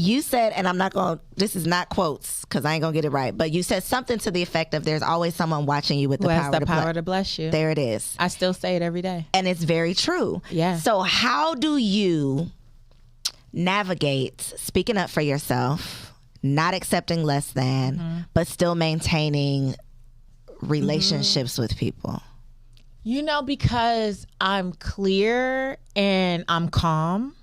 You said, and I'm not going to, this is not quotes because I ain't going to get it right, but you said something to the effect of there's always someone watching you with the power to bless you. There it is. I still say it every day. And it's very true. Yeah. So how do you navigate speaking up for yourself, not accepting less than, but still maintaining relationships with people? You know, because I'm clear and I'm calm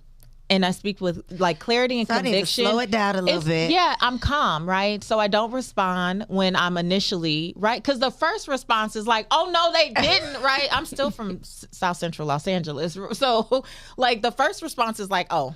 and I speak with like clarity and conviction. I need to slow it down a little bit. Yeah, I'm calm, right? So I don't respond when I'm initially, right? Because the first response is like, oh, no, they didn't, right? I'm still from South Central Los Angeles. So like the first response is like, oh.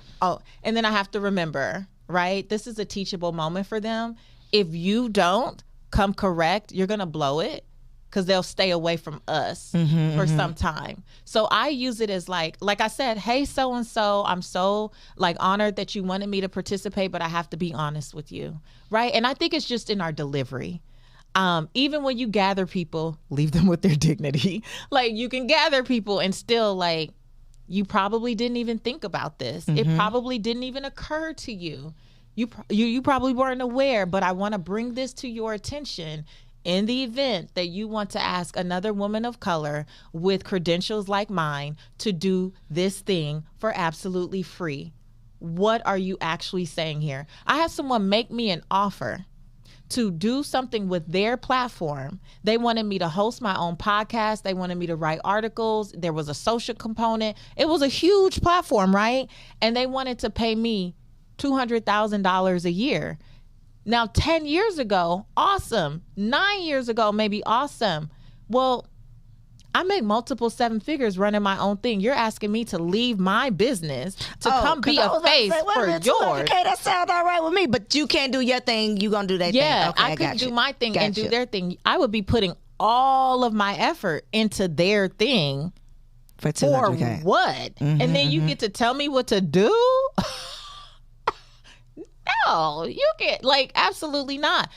And then I have to remember, right? This is a teachable moment for them. If you don't come correct, you're going to blow it. Because they'll stay away from us for some time. So I use it as like I said, hey, so-and-so, I'm so like honored that you wanted me to participate, but I have to be honest with you, right? And I think it's just in our delivery. Even when you gather people, leave them with their dignity. Like you can gather people and still like, you probably didn't even think about this. It probably didn't even occur to you. You probably weren't aware, but I want to bring this to your attention. In the event that you want to ask another woman of color with credentials like mine to do this thing for absolutely free, what are you actually saying here? I had someone make me an offer to do something with their platform. They wanted me to host my own podcast. They wanted me to write articles. There was a social component. It was a huge platform, right? And they wanted to pay me $200,000 a year. Now, 10 years ago, awesome. 9 years ago, maybe awesome. Well, I make multiple seven figures running my own thing. You're asking me to leave my business to come be a face for yours. Okay, that sounds all right with me, but you can't do your thing. You going to do that thing. Yeah, okay, I could do my thing and do their thing. I would be putting all of my effort into their thing. For $200K. What? And then you get to tell me what to do? No, you get like absolutely not.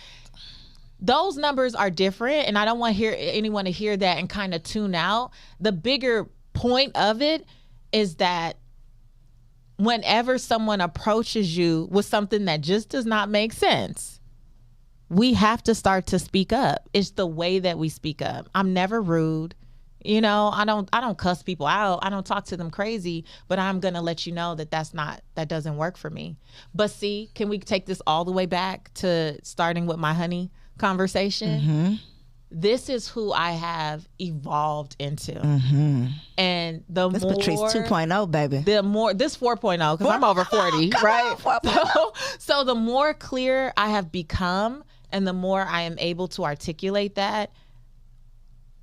Those numbers are different, and I don't want anyone to hear that and kind of tune out. The bigger point of it is that whenever someone approaches you with something that just does not make sense, we have to start to speak up. It's the way that we speak up. I'm never rude. You know, I don't cuss people out. I don't talk to them crazy, but I'm going to let you know that that doesn't work for me. But see, can we take this all the way back to starting with my honey conversation? This is who I have evolved into. And this Patrice 2.0, baby. This 4.0, because I'm over 40, right? So the more clear I have become and the more I am able to articulate that,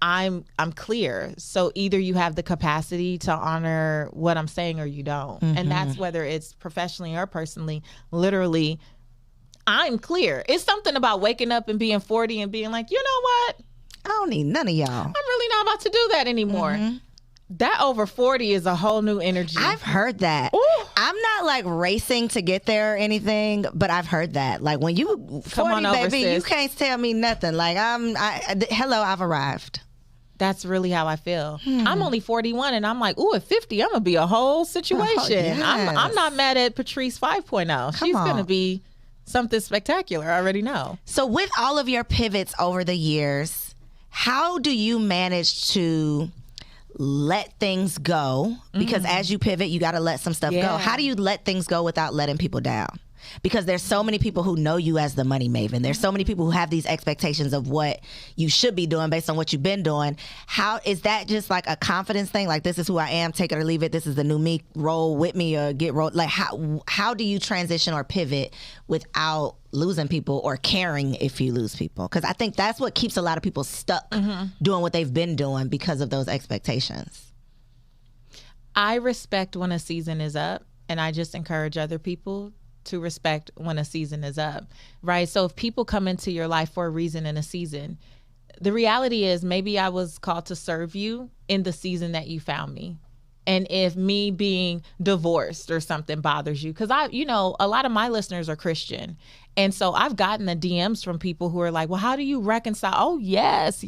I'm clear. So either you have the capacity to honor what I'm saying or you don't. And that's whether it's professionally or personally. Literally, I'm clear. It's something about waking up and being 40 and being like, you know what? I don't need none of y'all. I'm really not about to do that anymore. That over 40 is a whole new energy. I've heard that. Ooh. I'm not like racing to get there or anything, but I've heard that. Like when you 40, baby, you can't tell me nothing. Like hello, I've arrived. That's really how I feel. I'm only 41 and I'm like, ooh, at 50, I'm going to be a whole situation. Oh, yes. I'm not mad at Patrice 5.0. She's going to be something spectacular. I already know. So with all of your pivots over the years, how do you manage to let things go? Because as you pivot, you got to let some stuff go. How do you let things go without letting people down? Because there's so many people who know you as the money maven. There's so many people who have these expectations of what you should be doing based on what you've been doing. How is that just like a confidence thing? Like, this is who I am, take it or leave it. This is the new me, roll with me or get rolled. Like, how do you transition or pivot without losing people or caring if you lose people? Because I think that's what keeps a lot of people stuck doing what they've been doing because of those expectations. I respect when a season is up, and I just encourage other people to respect when a season is up, right? So if people come into your life for a reason in a season, the reality is maybe I was called to serve you in the season that you found me. And if me being divorced or something bothers you, because a lot of my listeners are Christian, And so I've gotten the DMs from people who are like, well, how do you reconcile? Oh, yes.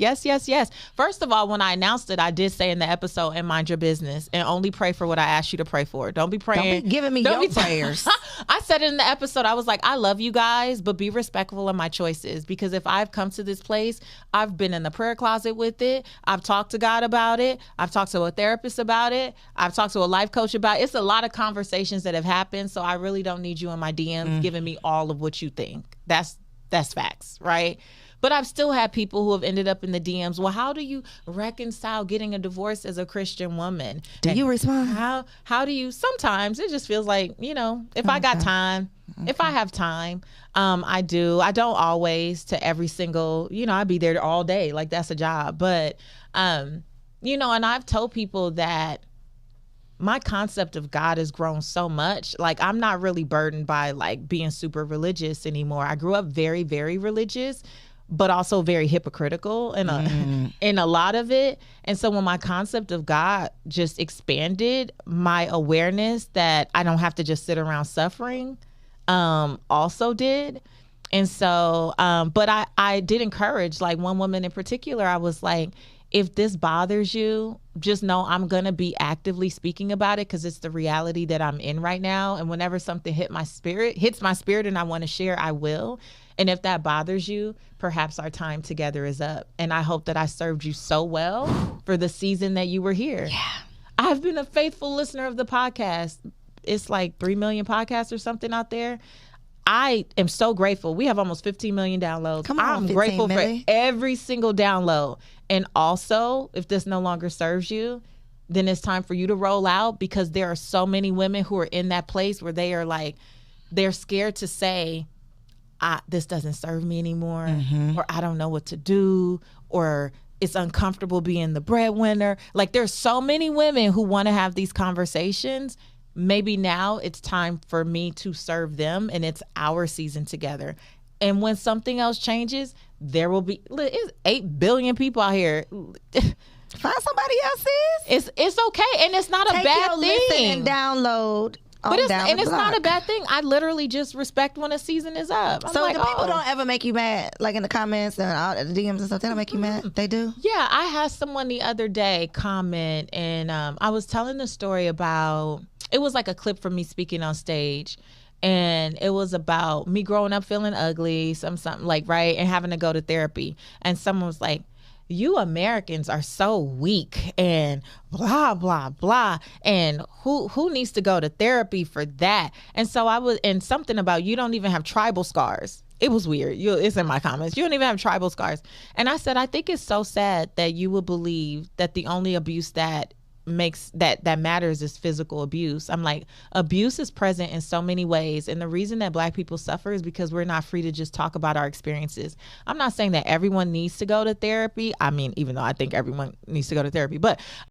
First of all, when I announced it, I did say in the episode, and mind your business and only pray for what I asked you to pray for. Don't be praying. Don't be giving me your prayers. I said it in the episode. I was like, I love you guys, but be respectful of my choices, because if I've come to this place, I've been in the prayer closet with it. I've talked to God about it. I've talked to a therapist about it. I've talked to a life coach about it. It's a lot of conversations that have happened. So I really don't need you in my DMs giving me all of what you think. That's facts, right? But I've still had people who have ended up in the DMs. Well, how do you reconcile getting a divorce as a Christian woman? Do you respond? How do you? Sometimes it just feels like, if I got time, if I have time, I do. I don't always to every single, I'd be there all day. Like, that's a job. But, and I've told people that my concept of God has grown so much. Like, I'm not really burdened by like being super religious anymore. I grew up very, very religious, but also very hypocritical in a lot of it. And so when my concept of God just expanded, my awareness that I don't have to just sit around suffering also did. And so, but I did encourage, like, one woman in particular, I was like, if this bothers you, just know I'm going to be actively speaking about it, because it's the reality that I'm in right now. And whenever something hits my spirit and I want to share, I will. And if that bothers you, perhaps our time together is up. And I hope that I served you so well for the season that you were here. Yeah. I've been a faithful listener of the podcast. It's like 3 million podcasts or something out there. I am so grateful. We have almost 15 million downloads. Come on, I'm grateful for every single download. And also, if this no longer serves you, then it's time for you to roll out, because there are so many women who are in that place where they are like, they're scared to say, this doesn't serve me anymore, or I don't know what to do, or it's uncomfortable being the breadwinner. Like, there's so many women who want to have these conversations. Maybe now it's time for me to serve them, and it's our season together. And when something else changes, there will be, it's 8 billion people out here. Find somebody else, sis. It's okay, and it's not a bad thing. Listen and download. But it's not a bad thing. I literally just respect when a season is up. So the people don't ever make you mad, like in the comments and all the DMs and stuff. They don't make you mad. They do. Yeah, I had someone the other day comment, and I was telling the story about. It was like a clip from me speaking on stage, and it was about me growing up feeling ugly, something like, right, and having to go to therapy. And someone was like, you Americans are so weak and blah, blah, blah. And who needs to go to therapy for that? And so and something about, you don't even have tribal scars. It was weird. It's in my comments. You don't even have tribal scars. And I said, I think it's so sad that you would believe that the only abuse that matters is physical abuse. I'm like, abuse is present in so many ways, and the reason that Black people suffer is because we're not free to just talk about our experiences. I'm not saying that everyone needs to go to therapy. I mean, even though I think everyone needs to go to therapy, but